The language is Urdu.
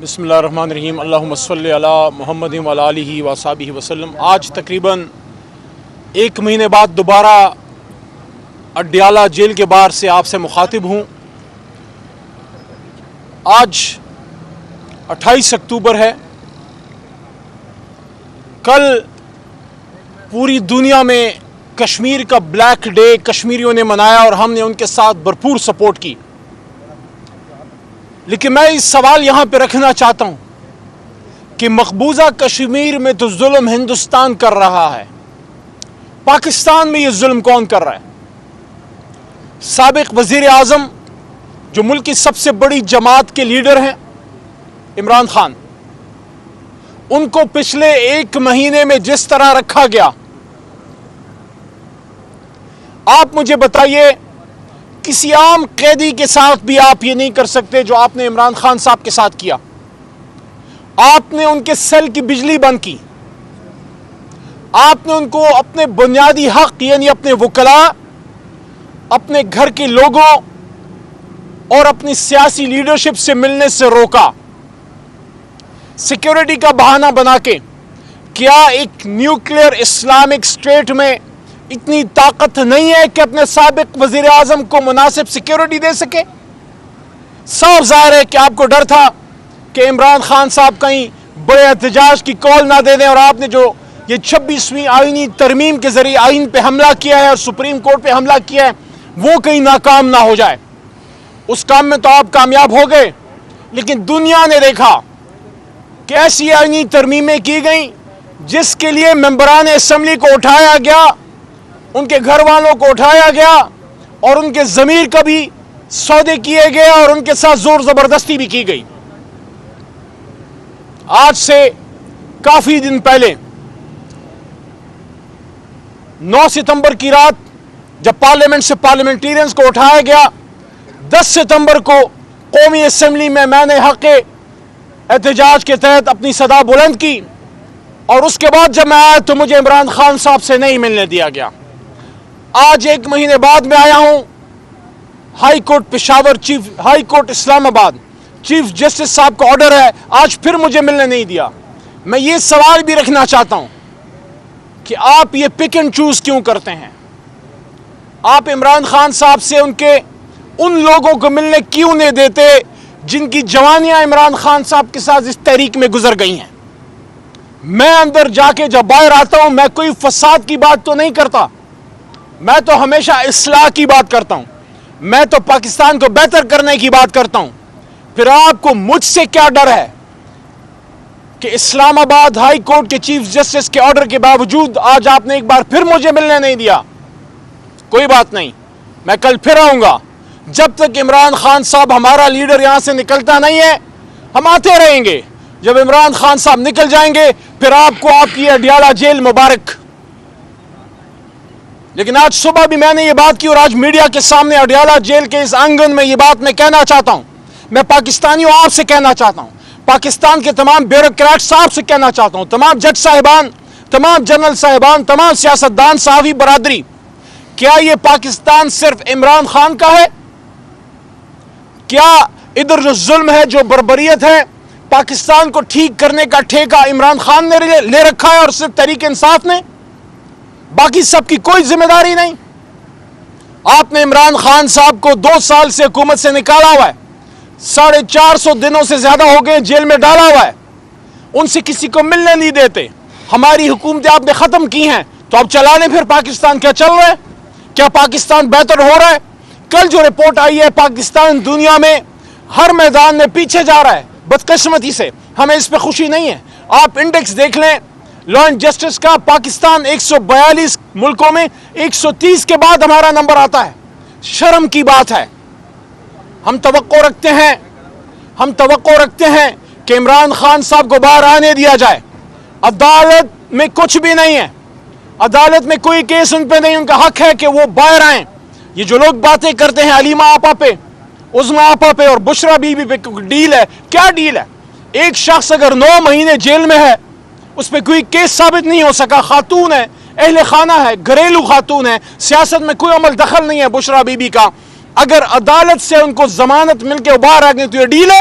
بسم اللہ الرحمن الرحیم اللہم صلی علی محمد و علی آلہ و صحبہ وسلم۔ آج تقریباً ایک مہینے بعد دوبارہ اڈیالہ جیل کے باہر سے آپ سے مخاطب ہوں۔ آج 28 اکتوبر ہے۔ کل پوری دنیا میں کشمیر کا بلیک ڈے کشمیریوں نے منایا اور ہم نے ان کے ساتھ بھرپور سپورٹ کی، لیکن میں اس سوال یہاں پہ رکھنا چاہتا ہوں کہ مقبوضہ کشمیر میں تو ظلم ہندوستان کر رہا ہے، پاکستان میں یہ ظلم کون کر رہا ہے؟ سابق وزیر اعظم جو ملک کی سب سے بڑی جماعت کے لیڈر ہیں عمران خان، ان کو پچھلے ایک مہینے میں جس طرح رکھا گیا، آپ مجھے بتائیے کسی عام قیدی کے ساتھ بھی آپ یہ نہیں کر سکتے جو آپ نے عمران خان صاحب کے ساتھ کیا۔ آپ نے ان کے سیل کی بجلی بند کی، آپ نے ان کو اپنے بنیادی حق یعنی اپنے وکلاء، اپنے گھر کے لوگوں اور اپنی سیاسی لیڈرشپ سے ملنے سے روکا، سیکیورٹی کا بہانہ بنا کے۔ کیا ایک نیوکلیئر اسلامک اسٹیٹ میں اتنی طاقت نہیں ہے کہ اپنے سابق وزیر اعظم کو مناسب سیکیورٹی دے سکے؟ صاف ظاہر ہے کہ آپ کو ڈر تھا کہ عمران خان صاحب کہیں بڑے احتجاج کی کال نہ دے دیں، اور آپ نے جو یہ 26ویں آئینی ترمیم کے ذریعے آئین پہ حملہ کیا ہے اور سپریم کورٹ پہ حملہ کیا ہے وہ کہیں ناکام نہ ہو جائے۔ اس کام میں تو آپ کامیاب ہو گئے، لیکن دنیا نے دیکھا کہ ایسی آئینی ترمیمیں کی گئیں جس کے لیے ممبران اسمبلی کو اٹھایا گیا، ان کے گھر والوں کو اٹھایا گیا اور ان کے ضمیر کا بھی سودے کیے گئے اور ان کے ساتھ زور زبردستی بھی کی گئی۔ آج سے کافی دن پہلے 9 ستمبر کی رات جب پارلیمنٹ سے پارلیمنٹیرینز کو اٹھایا گیا، 10 ستمبر کو قومی اسمبلی میں نے حق احتجاج کے تحت اپنی صدا بلند کی، اور اس کے بعد جب میں آیا تو مجھے عمران خان صاحب سے نہیں ملنے دیا گیا۔ آج ایک مہینے بعد میں آیا ہوں، high court Peshawar, high court Islamabad, chief justice صاحب کا آرڈر ہے، آج پھر مجھے ملنے نہیں دیا۔ میں یہ سوال بھی رکھنا چاہتا ہوں کہ آپ یہ پک اینڈ چوز کیوں کرتے ہیں؟ آپ عمران خان صاحب سے ان لوگوں کو ملنے کیوں نہیں دیتے جن کی جوانیاں عمران خان صاحب کے ساتھ اس تحریک میں گزر گئی ہیں؟ میں اندر جا کے جب باہر آتا ہوں میں کوئی فساد کی بات تو نہیں کرتا، میں تو ہمیشہ اصلاح کی بات کرتا ہوں، میں تو پاکستان کو بہتر کرنے کی بات کرتا ہوں۔ پھر آپ کو مجھ سے کیا ڈر ہے کہ اسلام آباد ہائی کورٹ کے چیف جسٹس کے آرڈر کے باوجود آج آپ نے ایک بار پھر مجھے ملنے نہیں دیا؟ کوئی بات نہیں، میں کل پھر آؤں گا۔ جب تک عمران خان صاحب ہمارا لیڈر یہاں سے نکلتا نہیں ہے ہم آتے رہیں گے۔ جب عمران خان صاحب نکل جائیں گے پھر آپ کو آپ کی اڈیالہ جیل مبارک۔ لیکن آج صبح بھی میں نے یہ بات کی اور آج میڈیا کے سامنے اڈیالہ جیل کے اس آنگن میں یہ بات میں کہنا چاہتا ہوں، میں پاکستانیوں آپ سے کہنا چاہتا ہوں، پاکستان کے تمام بیوروکریٹ صاحب سے کہنا چاہتا ہوں، تمام جج صاحبان، تمام جنرل صاحبان، تمام سیاستدان، صحافی برادری، کیا یہ پاکستان صرف عمران خان کا ہے؟ کیا ادھر جو ظلم ہے، جو بربریت ہے، پاکستان کو ٹھیک کرنے کا ٹھیکہ عمران خان نے لے رکھا ہے اور صرف تحریک انصاف نے؟ باقی سب کی کوئی ذمہ داری نہیں؟ آپ نے عمران خان صاحب کو 2 سال سے حکومت سے نکالا ہوا ہے، 450 دنوں سے زیادہ ہو گئے جیل میں ڈالا ہوا ہے، ان سے کسی کو ملنے نہیں دیتے۔ ہماری حکومتیں آپ نے ختم کی ہیں تو اب چلا لیں پھر پاکستان کیا چل رہا ہے؟ کیا پاکستان بہتر ہو رہا ہے؟ کل جو رپورٹ آئی ہے پاکستان دنیا میں ہر میدان میں پیچھے جا رہا ہے بدقسمتی سے، ہمیں اس پہ خوشی نہیں ہے۔ آپ انڈیکس دیکھ لیں لا اینڈ جسٹس کا، پاکستان 142 ملکوں میں 130 کے بعد ہمارا نمبر آتا ہے۔ شرم کی بات ہے۔ ہم توقع رکھتے ہیں کہ عمران خان صاحب کو باہر آنے دیا جائے۔ عدالت میں کچھ بھی نہیں ہے، عدالت میں کوئی کیس ان پہ نہیں، ان کا حق ہے کہ وہ باہر آئیں۔ یہ جو لوگ باتیں کرتے ہیں علیمہ آپا پہ، عظمیٰ آپا پہ اور بشرا بی بی پہ ڈیل ہے، کیا ڈیل ہے؟ ایک شخص اگر 9 مہینے جیل میں ہے، اس پہ کوئی کیس ثابت نہیں ہو سکا، خاتون ہے، اہل خانہ ہے، گھریلو خاتون ہے، سیاست میں کوئی عمل دخل نہیں ہے بشرا بی بی کا، اگر عدالت سے ان کو ضمانت مل کے باہر آ گئی تو یہ ڈیل ہے؟